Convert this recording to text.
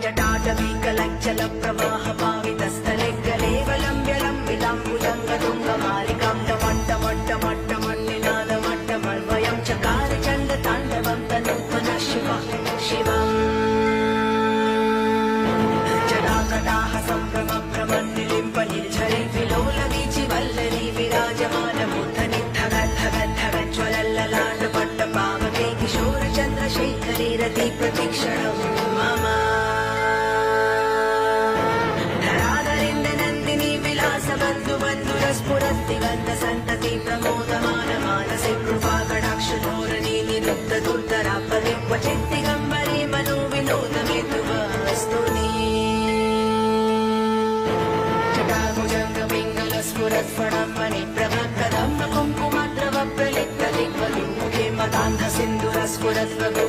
जटाटवीकलज्जलप्रवाहपावितस्थले गलेवलम्ब्यलम्बिताम्बुजङ्गतुङ्गमालिकां टमट्टमट्टमट्टमट्टमन्निनादमट्टमन्वयं चकार चण्डताण्डवं तनूत्मनः शिवम् जटाकटाः सम्भ्रमभ्रमन्निलिम्प निर्झरि विलोलवीचिवल्लरी विराजमानमूर्धनि धगद्धगद्धगज्ज्वलल्ललाटपट्टपावके किशोरचन्द्रशेखरी रति प्रतीक्षणं मम धराधरेन्द्रनन्दिनी विलासबन्धुबन्धुरस्फुरद्दिगन्धसन्तति प्रमोदमान मानसे कृपाकटाक्षधोरणी निरुद्धदुर्धरापदे क्वचिद्दिगम्बरे मनोविनोदमेतुवस्तुनि जटाभुजङ्गपिङ्गलस्फुरत्फणं मणिप्रभकदम्ब कुङ्कुमद्रव प्रलिप्तदिग्वलिमुखे मदान्धसिन्धुरस्फुरद्वगो